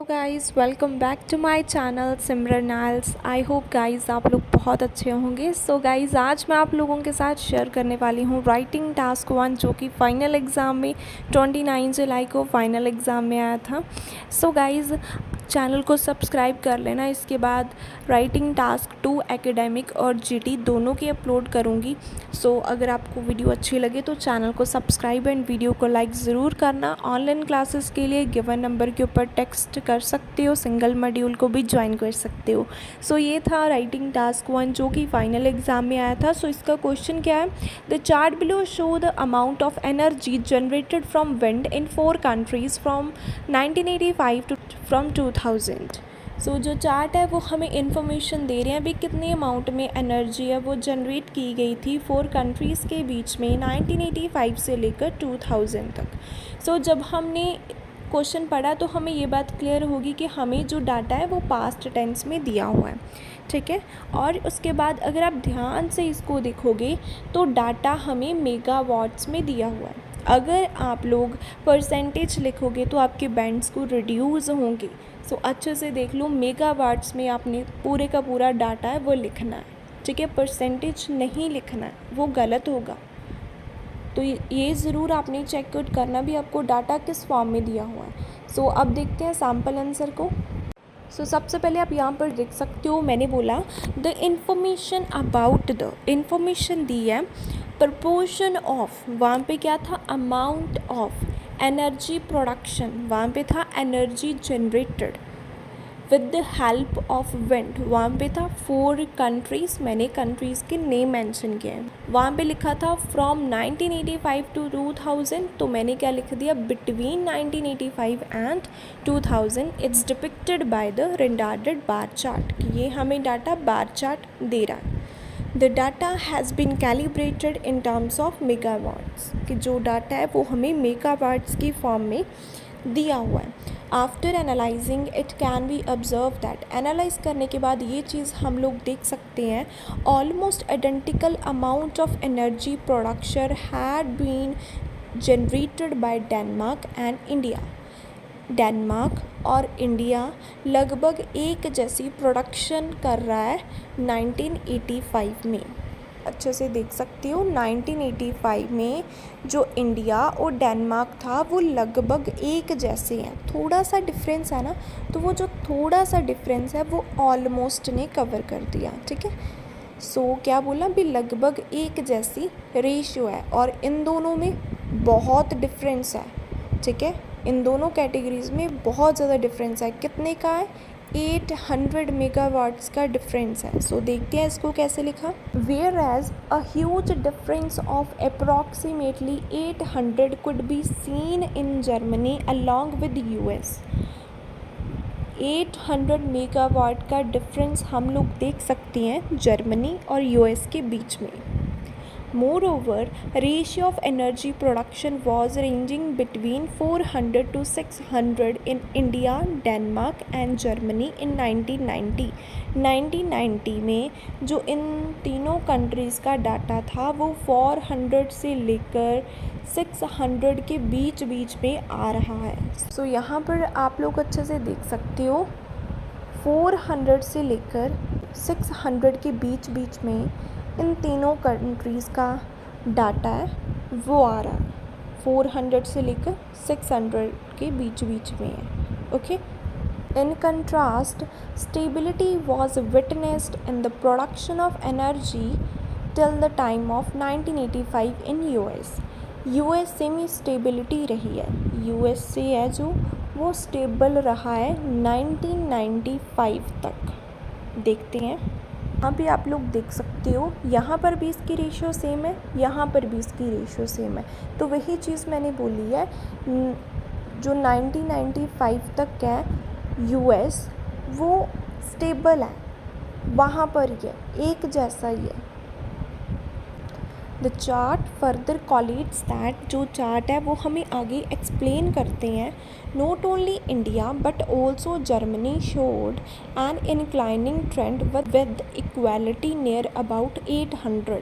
Guys welcome back to my channel Simran आइल्स। I hope guys आप लोग बहुत अच्छे होंगे। सो गाइस आज मैं आप लोगों के साथ शेयर करने वाली हूँ राइटिंग टास्क 1 जो कि फ़ाइनल एग्ज़ाम में 29 जुलाई को फ़ाइनल एग्ज़ाम में आया था। सो गाइस चैनल को सब्सक्राइब कर लेना। इसके बाद राइटिंग टास्क 2 एकेडमिक और जीटी दोनों की अपलोड करूँगी। सो अगर आपको वीडियो अच्छी लगे तो चैनल को सब्सक्राइब एंड वीडियो को लाइक ज़रूर करना। ऑनलाइन क्लासेस के लिए गिवन नंबर के ऊपर टेक्स्ट कर सकते हो, सिंगल मॉड्यूल को भी ज्वाइन कर सकते हो। सो ये था राइटिंग टास्क 1 जो कि फाइनल एग्ज़ाम में आया था। सो इसका क्वेश्चन क्या है, the chart below show the amount of energy generated from wind in 4 countries from 1985 to from 2000। So जो चार्ट है वो हमें इन्फॉर्मेशन दे रहे हैं अभी कितने अमाउंट में एनर्जी है वो जनरेट की गई थी 4 कंट्रीज़ के बीच में 1985 से लेकर 2000 तक। सो जब हमने क्वेश्चन पढ़ा तो हमें ये बात क्लियर होगी कि हमें जो डाटा है वो पास्ट टेंस में दिया हुआ है, ठीक है। और उसके बाद अगर आप ध्यान से इसको देखोगे तो डाटा हमें मेगावाट्स में दिया हुआ है। अगर आप लोग परसेंटेज लिखोगे तो आपके बैंड्स को रिड्यूस होंगे। सो अच्छे से देख लो, मेगावाट्स में आपने पूरे का पूरा डाटा है वो लिखना है, ठीक है। परसेंटेज नहीं लिखना है, वो गलत होगा। तो ये ज़रूर आपने चेकआउट करना भी आपको डाटा किस फॉर्म में दिया हुआ है। सो अब देखते हैं सैम्पल आंसर को। सो सबसे पहले आप यहाँ पर देख सकते हो, मैंने बोला the information about, the information दी है प्रपोर्शन ऑफ, वहाँ पे क्या था अमाउंट ऑफ, एनर्जी प्रोडक्शन, वहाँ पे था energy generated with the help of wind, वहाँ पे था 4 कंट्रीज़, मैंने कंट्रीज़ के नेम मेंशन किए हैं। वहाँ पे लिखा था फ्रॉम 1985 टू 2000, तो मैंने क्या लिख दिया between 1985 and 2000। It's depicted by the rendered bar chart, कि ये हमें डाटा बार चार्ट दे रहा है। The data has been calibrated in terms of megawatts, कि जो डाटा है वो हमें मेगावाट्स की फॉर्म में दिया हुआ है। After analysing it can be observe that, analyse करने के बाद ये चीज़ हम लोग देख सकते हैं almost identical amount of energy production had been generated by Denmark and India. Denmark और इंडिया लगभग एक जैसी प्रोडक्शन कर रहा है 1985 में। अच्छे से देख सकते हो 1985 में जो इंडिया और डेनमार्क था वो लगभग एक जैसे हैं। थोड़ा सा डिफरेंस है ना, तो वो जो थोड़ा सा डिफरेंस है वो ऑलमोस्ट ने कवर कर दिया, ठीक है। सो क्या बोला भी लगभग एक जैसी रेशियो है और इन दोनों में बहुत डिफरेंस है, ठीक है। इन दोनों कैटेगरीज में बहुत ज़्यादा डिफरेंस है। कितने का है, 800 मेगावाट्स का डिफरेंस है। सो देखते हैं इसको कैसे लिखा। Where as a huge difference of approximately 800 could be seen in Germany along with US. 800 megawatt का डिफरेंस हम लोग देख सकते हैं जर्मनी और यूएस के बीच में। Moreover, ratio of energy production was ranging between 400 to 600 in India, Denmark and Germany in 1990. 1990 में जो इन तीनों कंट्रीज़ का डाटा था वो 400 से लेकर 600 के बीच बीच में आ रहा है। सो यहाँ पर आप लोग अच्छे से देख सकते हो 400 से लेकर 600 के बीच बीच में इन तीनों कंट्रीज़ का डाटा है वो आ रहा है। 400 से लेकर 600 के बीच बीच में है, okay. In contrast stability was witnessed in the production of energy till the time of 1985 in US. US से में स्टेबिलिटी रही है, यूएस से है जो वो स्टेबल रहा है 1995 तक। देखते हैं, यहाँ पे आप लोग देख सकते हो यहाँ पर भी इसकी रेशियो सेम है, यहाँ पर भी इसकी रेशियो सेम है। तो वही चीज़ मैंने बोली है, जो 1995 तक है यूएस वो स्टेबल है, वहाँ पर ये एक जैसा ही है। The chart further collates that, जो चार्ट है वो हमें आगे एक्सप्लेन करते हैं not only India but also Germany showed an inclining trend with equality near about 800।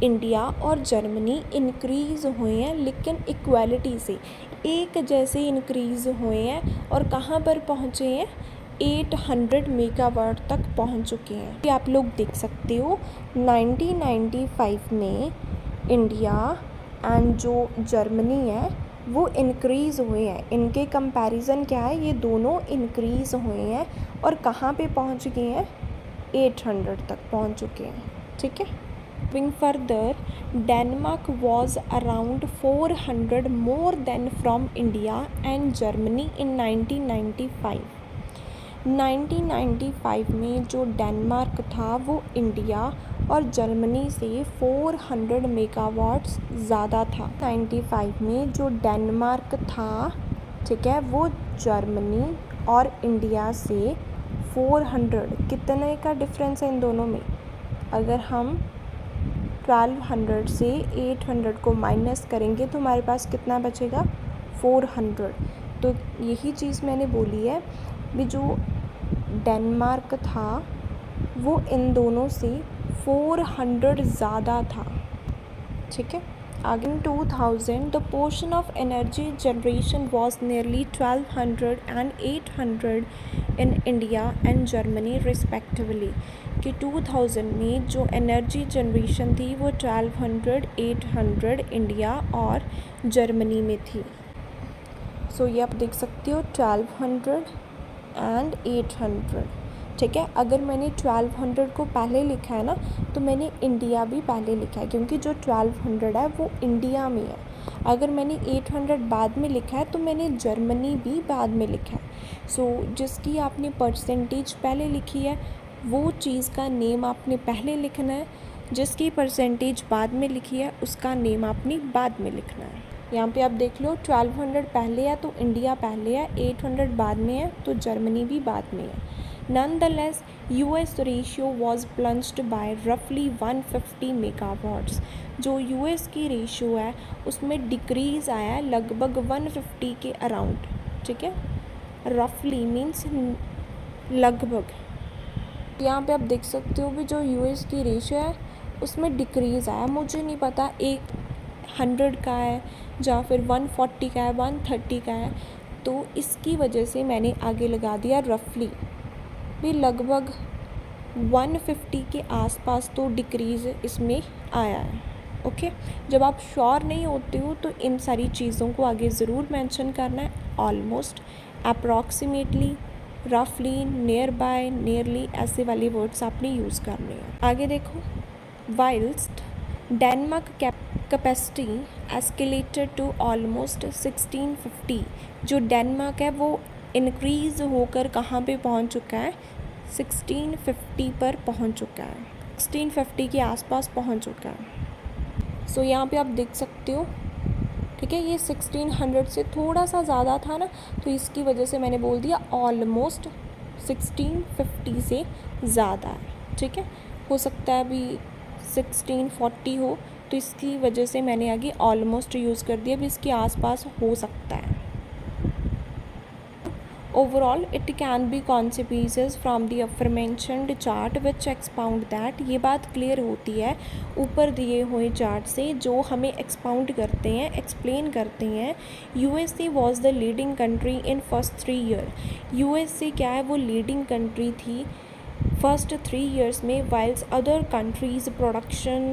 India और जर्मनी इंक्रीज़ हुए हैं लेकिन इक्वालिटी से, एक जैसे इंक्रीज़ हुए हैं और कहाँ पर पहुँचे हैं, 800 मेगावाट तक पहुँच चुके हैं। ये आप लोग देख सकते हो 1995 में इंडिया एंड जो जर्मनी है वो इंक्रीज़ हुए हैं। इनके कंपैरिजन क्या है, ये दोनों इंक्रीज़ हुए हैं और कहाँ पे पहुँच गए हैं, 800 तक पहुँच चुके हैं। ठीक है। Moving further, Denmark was around 400 more than from India and Germany in 1995. 1995 में जो डेनमार्क था वो इंडिया और जर्मनी से 400 मेगावाट्स ज़्यादा था। 95 में जो डेनमार्क था, ठीक है, वो जर्मनी और इंडिया से 400, कितने का डिफरेंस है इन दोनों में। अगर हम 1200 से 800 को माइनस करेंगे तो हमारे पास कितना बचेगा, 400। तो यही चीज़ मैंने बोली है भी जो डेनमार्क था वो इन दोनों से 400 ज़्यादा था। ठीक है। आगे 2000 the portion of energy generation was nearly 1200 and 800 in India and Germany respectively, कि 2000 में जो एनर्जी जनरेशन थी वो 1200, 800 इंडिया और जर्मनी में थी। सो ये आप देख सकते हो 1200 एंड 800। ठीक है। अगर मैंने 1200 को पहले लिखा है ना तो मैंने इंडिया भी पहले लिखा है, क्योंकि जो 1200 है वो इंडिया में है। अगर मैंने 800 बाद में लिखा है तो मैंने जर्मनी भी बाद में लिखा है। सो जिसकी आपने परसेंटेज पहले लिखी है वो चीज़ का नेम आपने पहले लिखना है, जिसकी परसेंटेज बाद में लिखी है उसका नेम आपने बाद में लिखना है। यहाँ पे आप देख लो 1200 पहले है तो इंडिया पहले है, 800 बाद में है तो जर्मनी भी बाद में है। Nonetheless, US ratio was plunged by roughly 150 megawatts। जो US की रेशियो है उसमें डिक्रीज़ आया है लगभग 150 के अराउंड। ठीक है। रफली मीन्स लगभग। यहाँ पे आप देख सकते हो भी जो US की रेशियो है उसमें डिक्रीज़ आया। मुझे नहीं पता 100 का है या फिर 140 का है, 130 का है, तो इसकी वजह से मैंने आगे लगा दिया रफली भी लगभग 150 के आसपास तो डिक्रीज़ इसमें आया है। ओके। जब आप श्योर नहीं होते हो तो इन सारी चीज़ों को आगे ज़रूर मेंशन करना है। ऑलमोस्ट, अप्रॉक्सीमेटली, रफली, नियर बाय, नियरली, ऐसे वाले वर्ड्स आपने यूज़ करने हैं। आगे देखो, whilst Denmark capacity escalated to almost 1650। जो डेनमार्क है वो इंक्रीज़ होकर कहाँ पे पहुँच चुका है, 1650 पर पहुँच चुका है, 1650 के आसपास पहुँच चुका है। सो यहाँ पे आप देख सकते हो। ठीक है। ये 1600 से थोड़ा सा ज़्यादा था ना, तो इसकी वजह से मैंने बोल दिया ऑलमोस्ट 1650 से ज़्यादा है। ठीक है। हो सकता है अभी 1640 हो, तो इसकी वजह से मैंने आगे ऑलमोस्ट यूज़ कर दिया, भी इसके आसपास हो सकता है। Overall, it can be consequences from the aforementioned chart which expound that। ये बात क्लियर होती है ऊपर दिए हुए चार्ट से जो हमें एक्सपाउंड करते हैं, एक्सप्लेन करते हैं। USA was the leading country in first 3 year। USA क्या है, वो लीडिंग कंट्री थी फर्स्ट 3 years में, whilst other countries production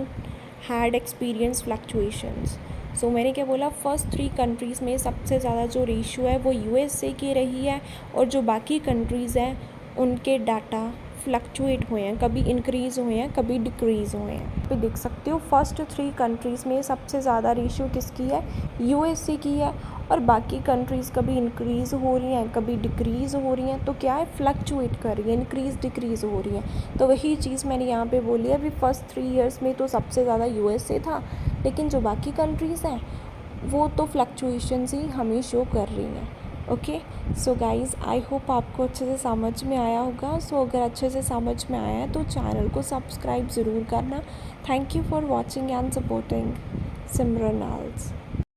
had experienced fluctuations। सो मैंने क्या बोला, फर्स्ट 3 कंट्रीज़ में सबसे ज़्यादा जो रेशियो है वो USA की रही है, और जो बाकी कंट्रीज़ हैं उनके डाटा फ्लक्चुएट हुए हैं, कभी इंक्रीज़ हुए हैं, कभी डिक्रीज़ हुए हैं। तो देख सकते हो फर्स्ट 3 कंट्रीज़ में सबसे ज़्यादा रेशियो किसकी है, USA की है, और बाकी कंट्रीज़ कभी इंक्रीज़ हो रही हैं, कभी डिक्रीज़ हो रही हैं। तो क्या है, फ्लक्चुएट कर रही है, इंक्रीज़ डिक्रीज़ हो रही हैं। तो वही चीज़ मैंने यहाँ पे बोली है, अभी फर्स्ट 3 years में तो सबसे ज़्यादा USA था, लेकिन जो बाकी कंट्रीज़ हैं वो तो फ्लक्चुएशंस ही हमें शो कर रही हैं। Okay. So guys, I hope आपको अच्छे से समझ में आया होगा। सो अगर अच्छे से समझ में आया है तो चैनल को सब्सक्राइब ज़रूर करना। Thank you for watching and supporting Simran नाल्स।